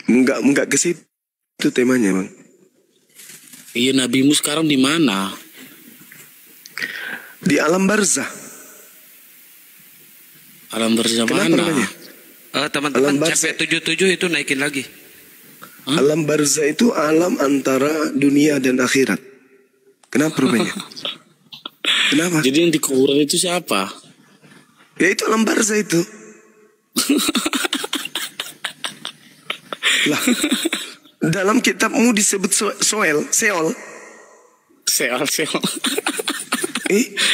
Enggak ke situ temanya, Bang. Iya, nabimu sekarang di mana? Di alam barzah. Alam barzah Kenapa mana? namanya? Teman-teman, Alam barzah. CP77 itu naikin lagi. Hah? Alam barzah itu alam antara dunia dan akhirat. Kenapa rupanya? Kenapa? Jadi yang di kuburan itu siapa? Ya itu alam barzah itu. Lah, dalam kitabmu disebut Seol. Seol.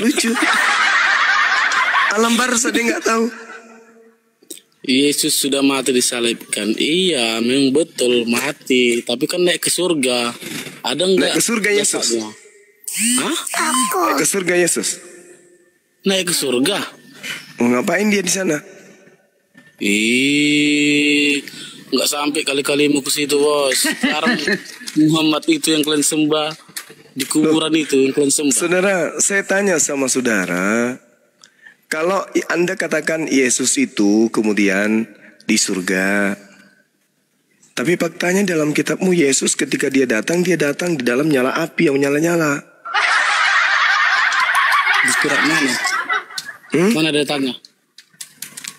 Lucu. Alam barzah dia nggak tahu. Yesus sudah mati disalibkan. Iya, memang betul mati. Tapi kan naik ke surga. Ada enggak? Naik ke surga Yesus. jasadnya? Hah? Naik ke surga Yesus. Naik ke surga? Mau ngapain dia di sana? Nggak sampai kali-kalimu ke situ, bos. Sekarang Muhammad itu yang kalian sembah di kuburan itu yang kalian sembah. Saudara, saya tanya sama saudara, kalau Anda katakan Yesus itu kemudian di surga, tapi faktanya dalam kitabmu Yesus ketika dia datang di dalam nyala api yang menyala-nyala. Di surat mana? Mana datanya?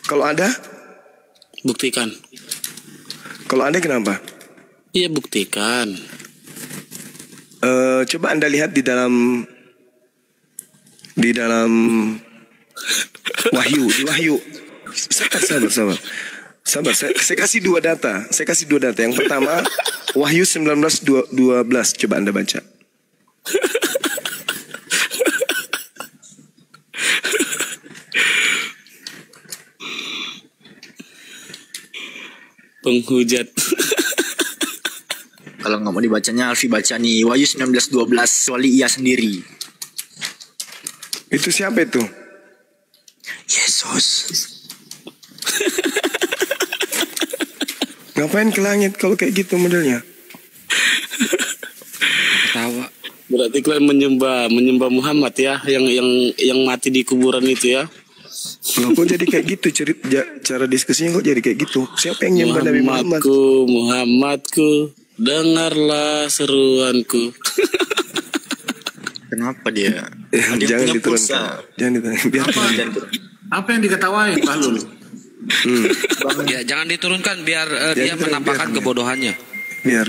Kalau ada? Buktikan. Kalau ada kenapa? Iya, buktikan. Coba Anda lihat di dalam Wahyu, di Wahyu. Sabar. Saya kasih dua data. Yang pertama, Wahyu 19:12. Coba Anda baca. Penghujat. Kalau nggak mau dibacanya, Alfi baca nih. Wahyu 19:12, kecuali ia sendiri. Itu siapa itu? Yesus. Ngapain ke langit kalau kayak gitu modelnya? Ketawa. Berarti kalian menyembah Muhammad ya, yang mati di kuburan itu ya. Loh, kok jadi kayak gitu cara diskusinya kok jadi kayak gitu? Siapa yang nyembah Nabi Muhammad? Muhammadku, dengarlah seruanku. Kenapa dia? Jangan diturunkan. Biarkan. Apa yang diketawain Pak Lul? Ya, jangan diturunkan biar dia Biar, menampakkan biar. kebodohannya. Biar.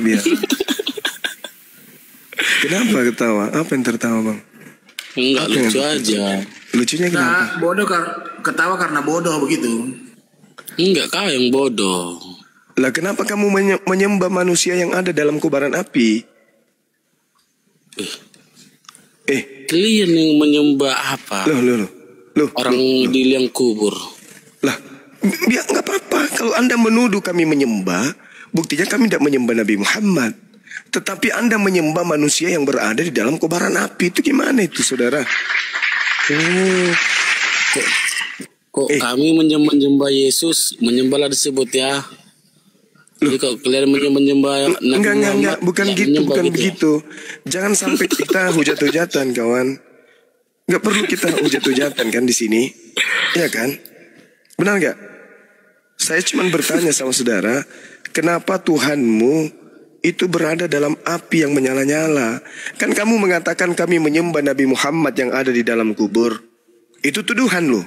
Kenapa ketawa? Apa yang tertawa, Bang? Enggak, Apa yang lucu tertawa? aja. Lucunya kenapa? Nah, bodoh ketawa karena bodoh begitu. Enggak, kau yang bodoh. Lah kenapa kamu menyembah manusia yang ada dalam kobaran api? Kalian yang menyembah apa? Loh. Orang di liang kubur. Lah, ya nggak apa-apa. Kalau Anda menuduh kami menyembah, buktinya kami tidak menyembah Nabi Muhammad. Tetapi Anda menyembah manusia yang berada di dalam kobaran api. Itu gimana itu, saudara? Kok kami menyembah Yesus, menyembahlah disebut ya. Jadi kok kalian menyembah Nabi Enggak, Muhammad, bukan ya, gitu, menyembah bukan gitu ya? begitu. Jangan sampai kita hujat-hujatan, kawan. Enggak perlu kita hujat-hujatan kan di sini, ya kan? Benar nggak? Saya cuma bertanya sama saudara, kenapa Tuhanmu itu berada dalam api yang menyala-nyala? Kan kamu mengatakan kami menyembah Nabi Muhammad yang ada di dalam kubur. Itu tuduhan loh.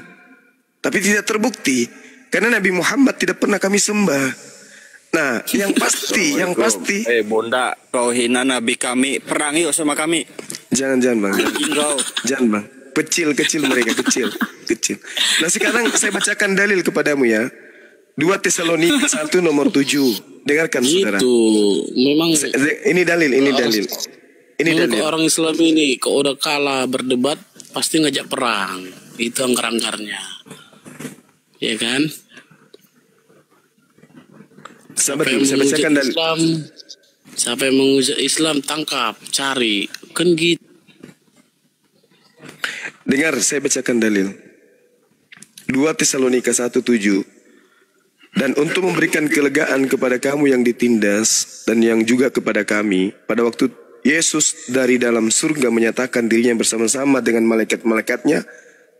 Tapi tidak terbukti, karena Nabi Muhammad tidak pernah kami sembah. Nah, yang pasti. Bunda, kau hina Nabi kami, perang yuk sama kami. Jangan Bang. Kau. Jangan Bang. Kecil mereka, kecil. Nah, sekarang saya bacakan dalil kepadamu ya. 2 Tesalonika 1 nomor 7. Dengarkan saudara. Itu memang Ini dalil. Ini memang dalil. orang Islam ini kalau udah kalah berdebat pasti ngajak perang. Itu anggar-anggarnya. Ya kan? Sabar dulu, saya bacakan dalil. Siapa yang menghujat Islam tangkap, cari. Kan gitu. Dengar, saya bacakan dalil. 2 Tesalonika 1:7. Dan untuk memberikan kelegaan kepada kamu yang ditindas dan yang juga kepada kami, pada waktu Yesus dari dalam surga menyatakan dirinya bersama-sama dengan malaikat-malaikatnya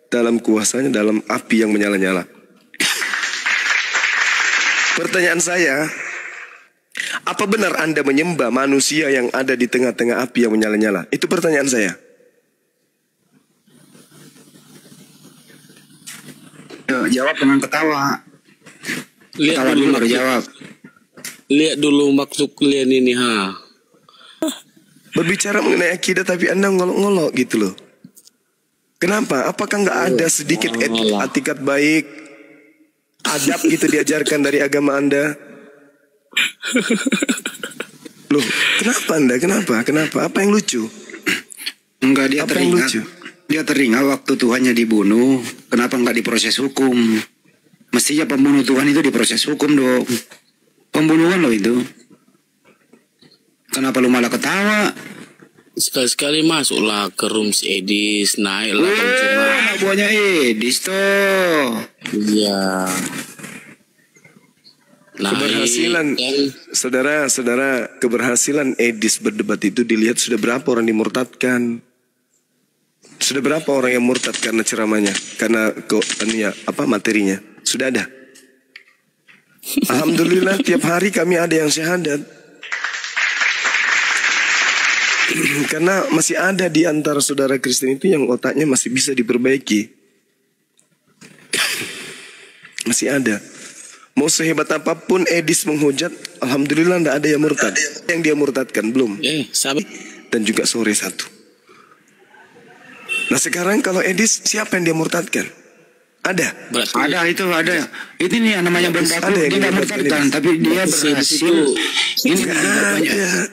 dalam kuasanya dalam api yang menyala-nyala. Pertanyaan saya, Apa benar Anda menyembah manusia yang ada di tengah-tengah api yang menyala-nyala? Itu pertanyaan saya. Jawab dengan ketawa. Lihat Ketawa dulu dulu baru jawab. Lihat dulu maksud kalian ini, ha. Berbicara mengenai akidah tapi Anda ngolok-ngolok gitu loh. Kenapa? Apakah nggak ada sedikit etikat baik, adab gitu diajarkan dari agama Anda? Loh, kenapa Anda? Kenapa? Apa yang lucu? Enggak, dia Apa yang teringat. lucu? Dia teringat waktu Tuhannya dibunuh. Kenapa enggak diproses hukum? Mestinya pembunuh Tuhan itu diproses hukum dong. Pembunuhan loh itu. Kenapa lu malah ketawa? Sekali-sekali masuklah ke room si Edis, naiklah pencernaan. Anak buahnya Edis toh. Iya. Keberhasilan, saudara, keberhasilan Edis berdebat itu dilihat sudah berapa orang dimurtadkan. Sudah berapa orang yang murtad karena ceramahnya, karena materinya. Sudah ada. Alhamdulillah tiap hari kami ada yang syahadat. Karena masih ada di antara saudara Kristen itu yang otaknya masih bisa diperbaiki. Masih ada. Mau sehebat apapun Edis menghujat, alhamdulillah tidak ada yang murtad. Yang dia murtadkan belum. Sahabat. Dan juga sore satu. Nah sekarang kalau Edis siapa yang dia murtadkan? Ada. Berarti Ada itu ada. Itu nih yang namanya Ada berdaku. yang Dia nggak murtadkan murtadkan, Edis. tapi dia Si Edis berhasil. itu Ini banyak.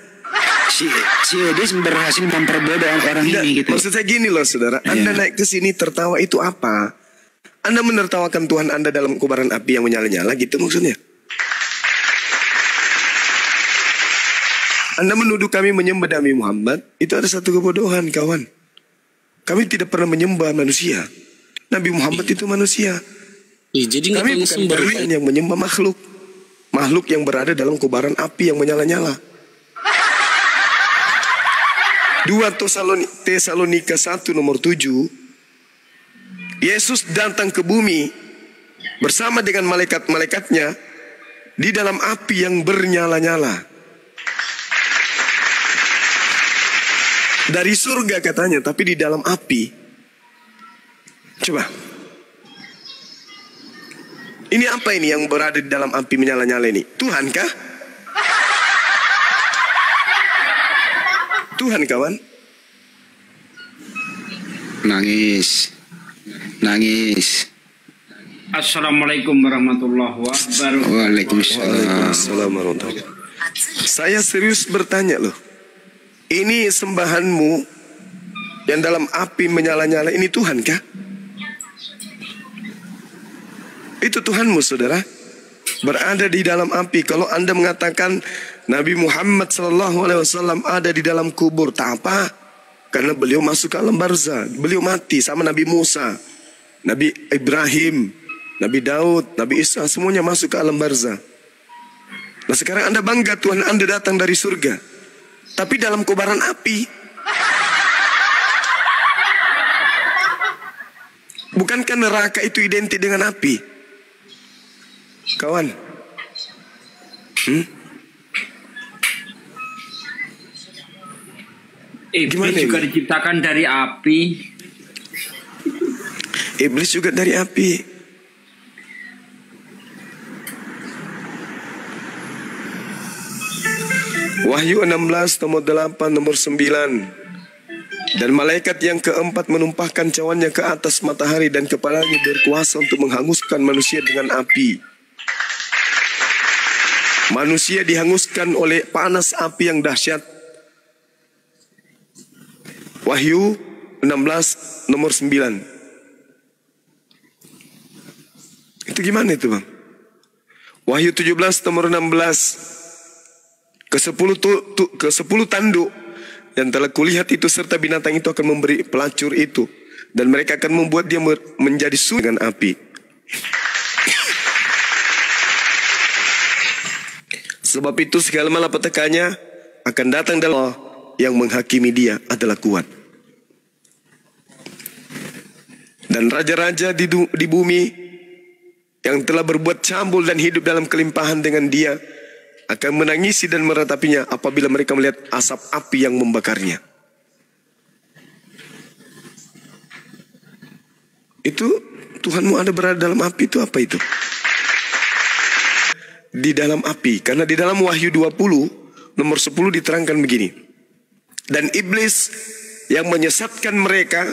Si Edis berhasil memperbodoh orang Tidak, ini gitu. maksud saya gini loh saudara. Anda naik ke sini tertawa itu apa? Anda menertawakan Tuhan Anda dalam kobaran api yang menyala-nyala gitu maksudnya. Anda menuduh kami menyembah Nabi Muhammad, itu ada satu kebodohan kawan. Kami tidak pernah menyembah manusia. Nabi Muhammad itu manusia. jadi nggak Kami perlu bukan sembah. kalian yang menyembah makhluk. Makhluk yang berada dalam kobaran api yang menyala-nyala. 2 Tesalonika 1 nomor 7. Yesus datang ke bumi bersama dengan malaikat-malaikatnya di dalam api yang bernyala-nyala. Dari surga katanya, tapi di dalam api. Coba. Ini apa ini yang berada di dalam api menyala-nyala ini? Tuhan kah? Tuhan kawan? Nangis. Assalamualaikum warahmatullahi wabarakatuh. Waalaikumsalam. Warahmatullahi wabarakatuh. Saya serius bertanya loh. Ini sembahanmu yang dalam api menyala-nyala ini Tuhan kah? Itu Tuhanmu saudara. Berada di dalam api. Kalau Anda mengatakan Nabi Muhammad SAW ada di dalam kubur, tak apa. Karena beliau masuk ke alam barzah. Beliau mati sama Nabi Musa, Nabi Ibrahim, Nabi Daud, Nabi Isa, semuanya masuk ke alam barzah. Nah sekarang Anda bangga Tuhan Anda datang dari surga, tapi dalam kobaran api. Bukankah neraka itu identik dengan api? Kawan, Iblis juga diciptakan dari api. Iblis juga dari api. Wahyu 16 nomor 8 nomor 9. Dan malaikat yang keempat menumpahkan cawannya ke atas matahari dan kepalanya berkuasa untuk menghanguskan manusia dengan api. Manusia dihanguskan oleh panas api yang dahsyat. Wahyu 16 nomor 9. Itu gimana itu bang? Wahyu 17 nomor 16. Ke-10 tanduk yang telah kulihat itu serta binatang itu akan memberi pelacur itu. Dan mereka akan membuat dia menjadi sunyi dengan api. Sebab itu segala malapetakannya akan datang dalam Allah yang menghakimi dia adalah kuat. Dan raja-raja di bumi yang telah berbuat cabul dan hidup dalam kelimpahan dengan dia akan menangisi dan meratapinya apabila mereka melihat asap api yang membakarnya. Itu Tuhanmu ada berada dalam api, itu apa itu? Di dalam api. Karena di dalam Wahyu 20 nomor 10 diterangkan begini. Dan iblis yang menyesatkan mereka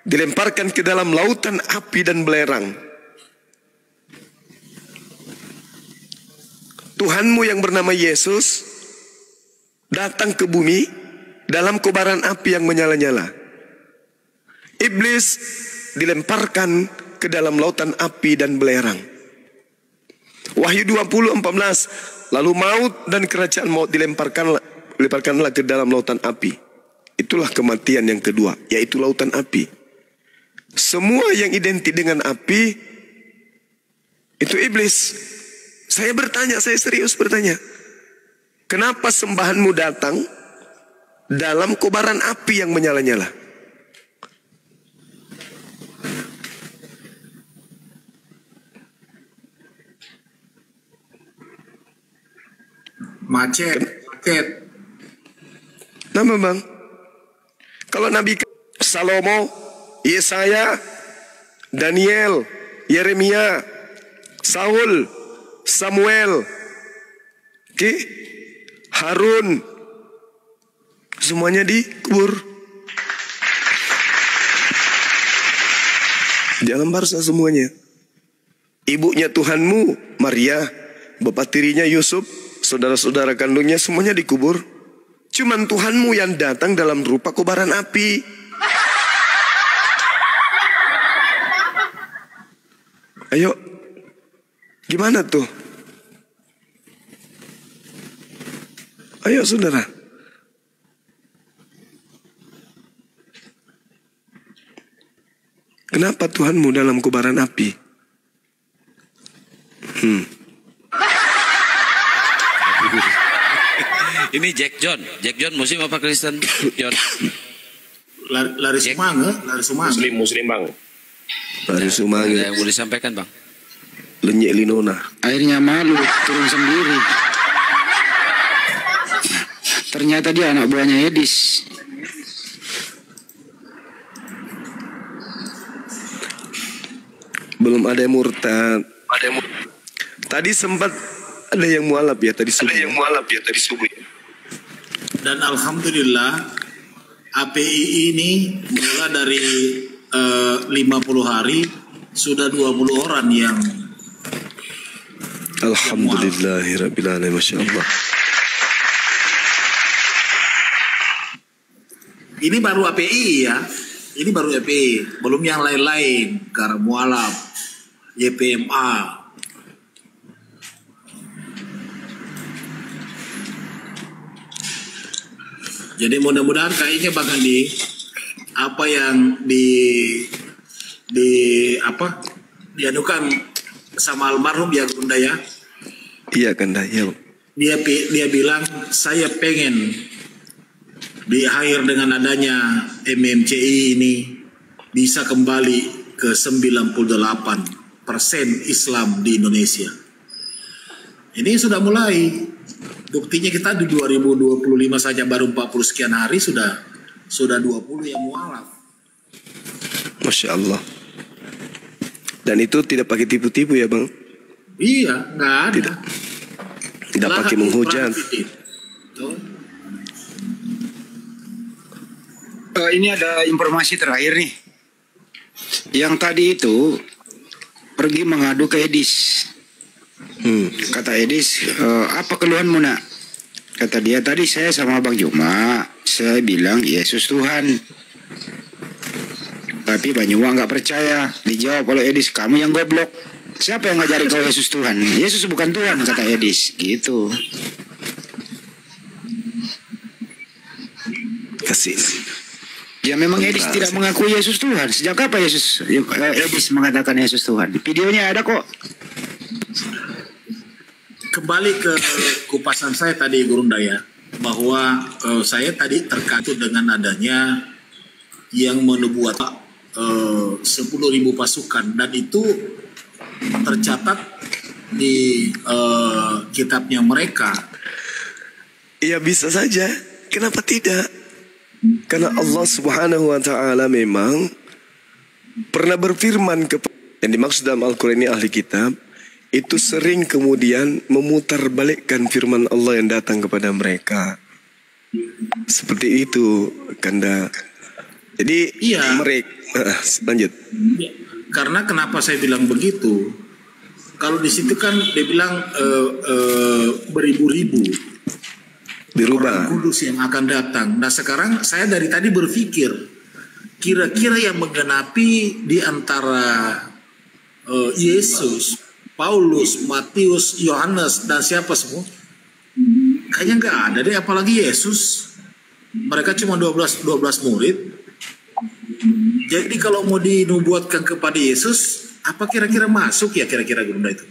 dilemparkan ke dalam lautan api dan belerang. Tuhanmu yang bernama Yesus datang ke bumi dalam kobaran api yang menyala-nyala. Iblis dilemparkan ke dalam lautan api dan belerang. Wahyu 20:14, lalu maut dan kerajaan maut dilemparkanlah ke dalam lautan api. Itulah kematian yang kedua, yaitu lautan api. Semua yang identik dengan api itu iblis. Saya bertanya, saya serius bertanya, kenapa sembahanmu datang dalam kobaran api yang menyala-nyala? Macet. Nama bang, kalau Nabi Salomo, Yesaya, Daniel, Yeremia, Saul, Samuel, Harun, semuanya dikubur di alam barzah semuanya. Ibunya Tuhanmu Maria, bapak tirinya Yusuf, saudara-saudara kandungnya semuanya dikubur. Cuman Tuhanmu yang datang dalam rupa kobaran api. Ayo, gimana tuh? Ayo saudara. Kenapa Tuhanmu dalam kobaran api? Ini Jack John Muslim apa Kristen? John. Lari Sumange. Muslim bang. Lari Sumange. Yang boleh disampaikan bang? Lenyek Linona. Akhirnya malu, turun sendiri. Ternyata dia anak buahnya Edis. Belum ada yang murtad. Tadi sempat ada yang mualaf ya tadi subuh. Dan alhamdulillah API ini mulai dari 50 hari sudah 20 orang yang Alhamdulillahirabbil alamin, Masya Allah. Ini baru API ya. Ini baru API, belum yang lain-lain, Karang Mualaf, YPMA. Jadi mudah-mudahan kayaknya Bang Andi, apa yang dianukan sama almarhum ya Bunda ya. Iya Kanda, ya. Dia bilang saya pengen di akhir dengan adanya MMCI ini bisa kembali ke 98% Islam di Indonesia. Ini sudah mulai. Buktinya kita di 2025 saja baru 40 sekian hari sudah 20 yang mualaf. Masya Allah. Dan itu tidak pakai tipu-tipu ya Bang? Iya, nggak ada. Tidak pakai menghujat. Ini ada informasi terakhir nih. Yang tadi itu pergi mengadu ke Edis. Kata Edis, apa keluhanmu nak? Kata dia, tadi saya sama Bang Juma, saya bilang Yesus Tuhan. Tapi Bang Juma nggak percaya. Dijawab oleh Edis, kamu yang goblok. Siapa yang ngajari kau Yesus Tuhan? Yesus bukan Tuhan, kata Edis. Gitu. Kasih. Ya memang Edis tidak mengakui Yesus Tuhan. Sejak kapan Edis mengatakan Yesus Tuhan? Videonya ada kok. Kembali ke kupasan saya tadi Gurunda ya, bahwa saya tadi terkatut dengan adanya yang menubuat 10.000 pasukan, dan itu tercatat di kitabnya mereka. Ya bisa saja. Kenapa tidak? Karena Allah Subhanahu wa taala memang pernah berfirman yang dimaksud dalam Al-Qur'an ini ahli kitab itu sering kemudian memutarbalikkan firman Allah yang datang kepada mereka. Seperti itu, Kanda. Jadi mereka lanjut. Ya, karena kenapa saya bilang begitu? Kalau di situ kan dia bilang beribu-ribu dirubah orang kudus yang akan datang. Nah sekarang saya dari tadi berpikir kira-kira yang menggenapi di antara Yesus, Paulus, Matius, Yohanes dan siapa semua? Kayaknya nggak ada deh, apalagi Yesus. Mereka cuma 12 murid. Jadi kalau mau dinubuatkan kepada Yesus, apa kira-kira masuk ya kira-kira Gurunda itu?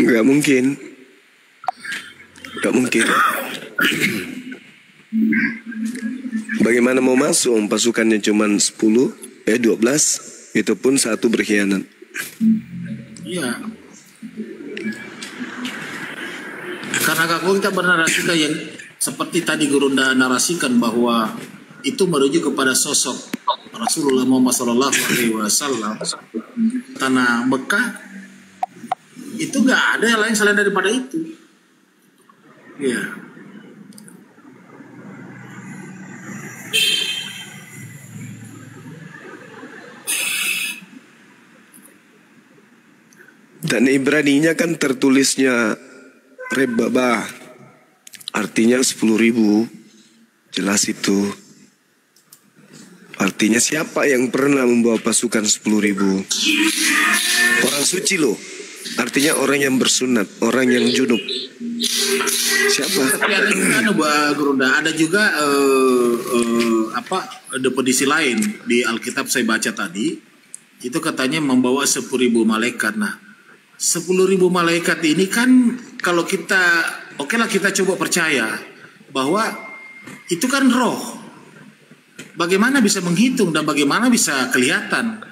Nggak mungkin. Nggak mungkin. Bagaimana mau masuk? Pasukannya cuma 12, itu pun satu berkhianat. Iya. Karena kalau kita bernarasikan yang seperti tadi Gurunda narasikan bahwa itu merujuk kepada sosok Rasulullah Muhammad SAW tanah Mekah, itu nggak ada yang lain selain daripada itu. Iya. Dan Ibraninya kan tertulisnya Rebaba, artinya 10.000. Jelas itu. Artinya siapa yang pernah membawa pasukan 10.000? Orang suci loh. Artinya orang yang bersunat, orang yang junub. Siapa? Tapi ada juga Gurunda, ada juga definisi lain di Alkitab saya baca tadi. Itu katanya membawa 10.000 malaikat. Nah, 10.000 malaikat ini kan kalau kita oke lah kita coba percaya bahwa itu kan roh. Bagaimana bisa menghitung dan bagaimana bisa kelihatan?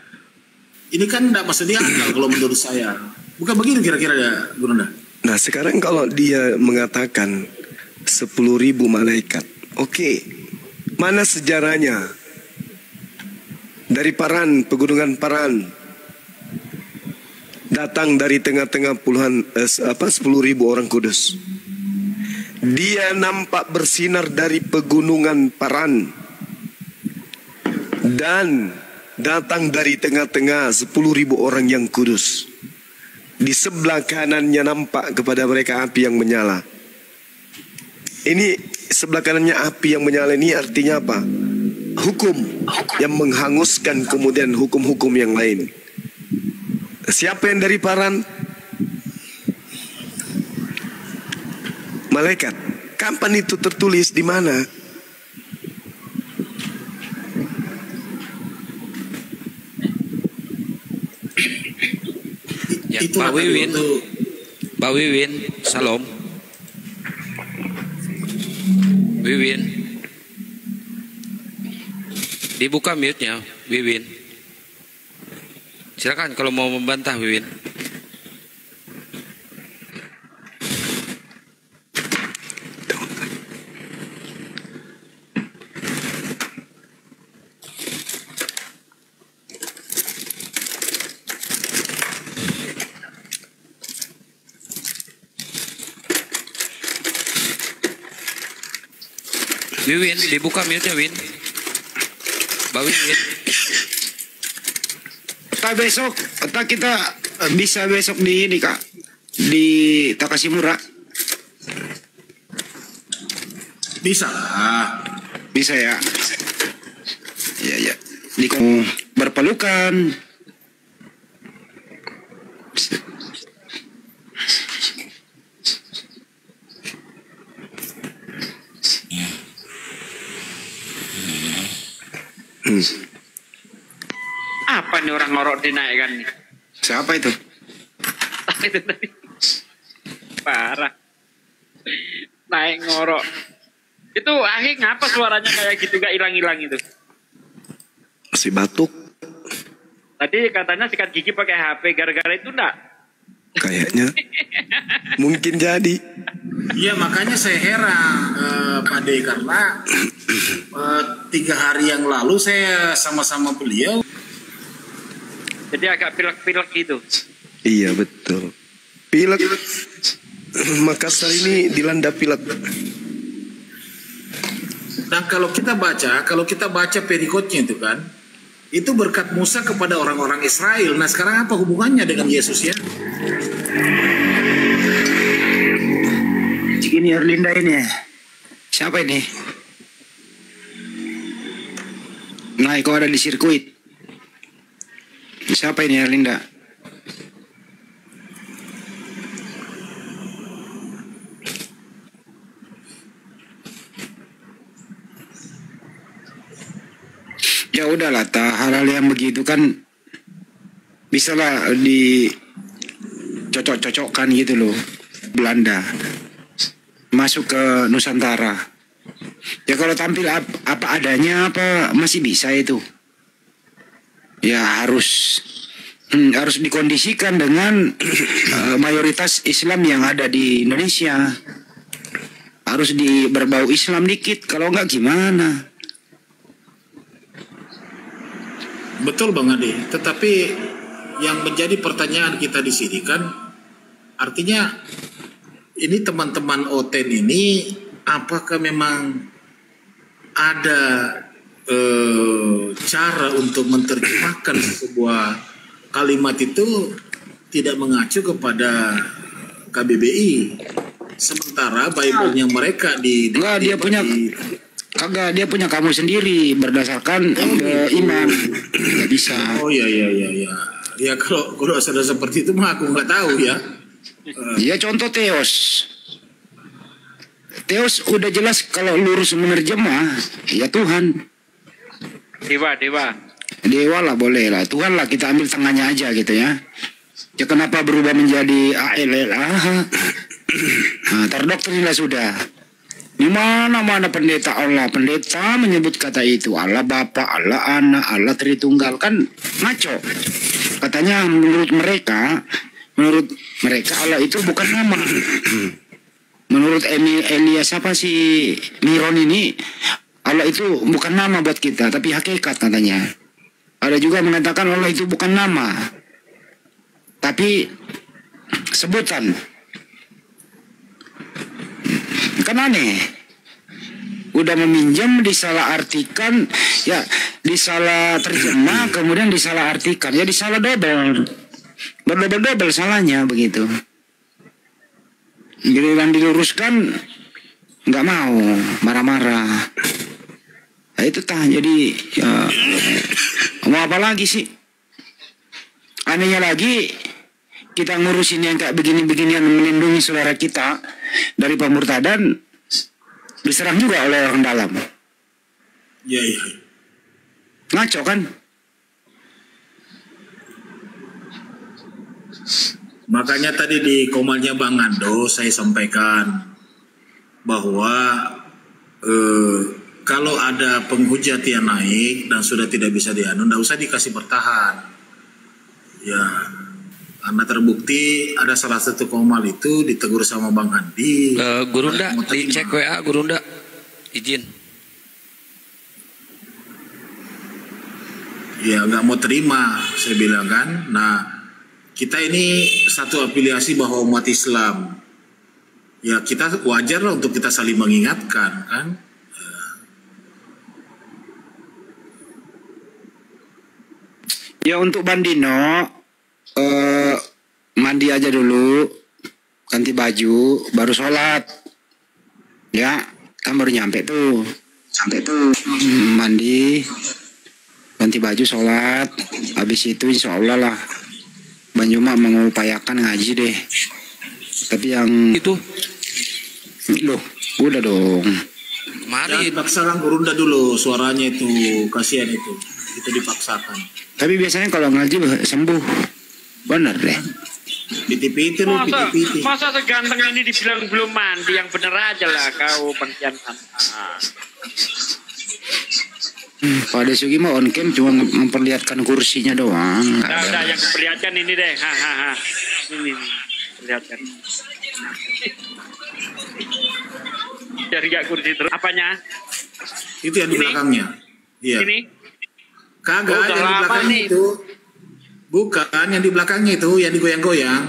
Ini kan tidak masuk di akal kalau menurut saya. Bukan begitu kira-kira ya, Gurunda? Nah sekarang kalau dia mengatakan 10.000 malaikat, oke, mana sejarahnya? Dari Paran, pegunungan Paran, datang dari tengah-tengah puluhan 10.000 orang kudus. Dia nampak bersinar dari pegunungan Paran dan datang dari tengah-tengah 10.000 orang yang kudus. Di sebelah kanannya nampak kepada mereka api yang menyala. Ini sebelah kanannya api yang menyala ini artinya apa? Hukum yang menghanguskan kemudian hukum-hukum yang lain. Siapa yang dari Paran? Malaikat. Kapan itu tertulis di mana? Ya, Pak Wiwin, salam. Wiwin, dibuka mute-nya, Wiwin. Silakan kalau mau membantah, Wiwin. Wiwin, dibuka mute-nya, Win. Mbak Wiwin. Besok, kita bisa besok di ini Kak, di Takashimura. Bisa lah. Bisa ya. Iya ya. Di berpelukan. Apa nih orang ngorok dinaikkan nih? Siapa itu? Itu tadi. Parah. Naik ngorok. Itu akhir ngapa suaranya kayak gitu gak hilang-hilang itu? Si batuk. Tadi katanya sikat gigi pakai HP gara-gara itu enggak? Kayaknya. Mungkin jadi. Ya makanya saya heran Pak De, karena 3 hari yang lalu saya sama-sama beliau. Jadi agak pilek-pilek gitu. Iya betul. Pilek. Makassar ini dilanda pilek. Dan kalau kita baca perikotnya itu kan, itu berkat Musa kepada orang-orang Israel. Nah sekarang apa hubungannya dengan Yesus ya? Ini Erlinda ini. Siapa ini? Nah, kau ada di sirkuit. Siapa ini Erlinda? Ya udahlah, hal-hal yang begitu kan bisalah dicocok-cocokkan gitu loh. Belanda masuk ke Nusantara. Ya kalau tampil apa adanya apa masih bisa itu. Ya harus dikondisikan dengan mayoritas Islam yang ada di Indonesia. Harus berbau Islam dikit, kalau enggak gimana? Betul Bang Ade, tetapi yang menjadi pertanyaan kita di sini kan, artinya ini teman-teman OTEN ini apakah memang ada cara untuk menerjemahkan sebuah kalimat itu tidak mengacu kepada KBBI, sementara Bible-nya mereka dia punya kamu sendiri berdasarkan iman. Nggak bisa. Oh ya. Ya kalau sudah seperti itu mah aku nggak tahu ya. Ya contoh Theos udah jelas kalau lurus menerjemah ya Tuhan. Dewa lah boleh lah, Tuhan lah kita ambil tengahnya aja gitu ya. Ya kenapa berubah menjadi ALLAH? Nah, terdoktrin lah sudah. Di mana pendeta Allah, pendeta menyebut kata itu Allah Bapa, Allah Anak, Allah Tritunggal, kan ngaco. Katanya menurut mereka Allah itu bukan nama. Menurut Elias apa si Miron ini, Allah itu bukan nama buat kita, tapi hakikat katanya. Ada juga mengatakan Allah itu bukan nama, tapi sebutan. Kan aneh. Udah meminjam disalah artikan, ya disalah terjemah, kemudian disalah artikan, ya disalah double. Berdobel-dobel salahnya begitu. Giliran diluruskan nggak mau, marah-marah. Nah, itu jadi ya, mau apa lagi sih? Anehnya lagi kita ngurusin yang kayak begini-beginian melindungi saudara kita dari pemurtadan, diserang juga oleh orang dalam. Iya. Ngaco kan? Makanya tadi di komalnya Bang Ando saya sampaikan bahwa kalau ada penghujat yang naik dan sudah tidak bisa dianu, tidak usah dikasih bertahan. Ya, karena terbukti ada salah satu komal itu ditegur sama Bang Andi. Gurunda, dicek WA Gurunda, izin. Ya nggak mau terima, saya bilang kan. Nah, kita ini satu afiliasi bahwa umat Islam. Ya kita wajar lah untuk kita saling mengingatkan kan. Ya untuk Bandino mandi aja dulu, ganti baju, baru sholat. Ya, kan baru nyampe tuh. Mandi, ganti baju, sholat. Habis itu insya Allah lah Bang Juma mengupayakan ngaji deh. Tapi yang Itu loh, udah dong. kemarin Jangan paksakan Gurunda dulu suaranya itu, kasihan itu dipaksakan. Tapi biasanya kalau ngaji sembuh. Bener deh. Piti-piti lu, piti-piti. Masa seganteng ini dibilang belum mandi, yang bener aja lah kau pensian Pak Desugi mah on cam cuma memperlihatkan kursinya doang. Udah yang diperlihatkan ini deh. Ini. Lihatkan. Biar nggak kursi terus. Apanya? Itu yang di belakangnya. Iya. Ini? Kagak, Oh, udah yang di lama belakangnya nih. itu. Bukan, yang di belakangnya itu, yang digoyang-goyang.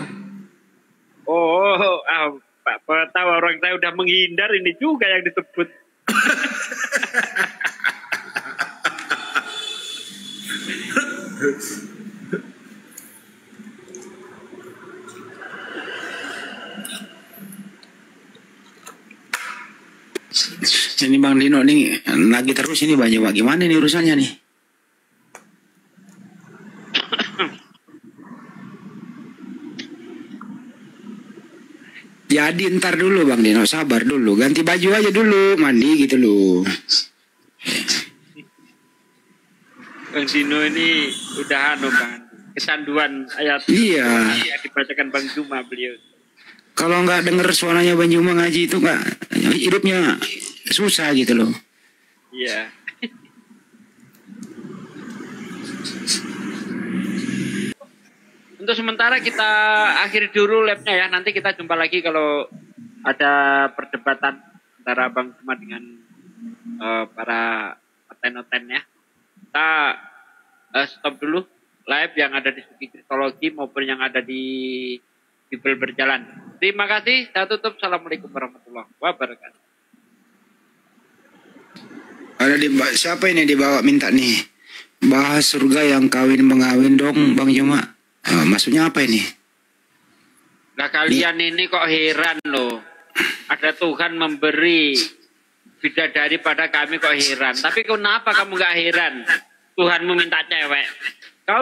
Oh, Pak tahu orang saya udah menghindar ini juga yang disebut. Ini Bang Dino nih lagi terus ini banyak bagaimana nih urusannya nih? Jadi ntar dulu Bang Dino, sabar dulu, ganti baju aja dulu, mandi gitu loh. Bang Dino ini udah kan kecanduan ayat Iya. yang dibacakan Bang Juma beliau. Kalau nggak denger suaranya Bang Juma ngaji itu nggak, hidupnya susah gitu loh. Iya. Untuk sementara kita akhiri dulu labnya ya. Nanti kita jumpa lagi kalau ada perdebatan antara Bang Juma dengan para noten ya. Kita stop dulu live yang ada di Suki Kristologi maupun yang ada di Bibel Berjalan. Terima kasih. Saya tutup. Assalamualaikum warahmatullahi wabarakatuh. Ada di siapa ini dibawa minta nih bahas surga yang kawin mengawin dong Bang Juma. Maksudnya apa ini? Nah kalian ini kok heran loh. Ada Tuhan memberi bidadari pada kami kok heran. Tapi kenapa kamu gak heran? Tuhan meminta cewek. Kau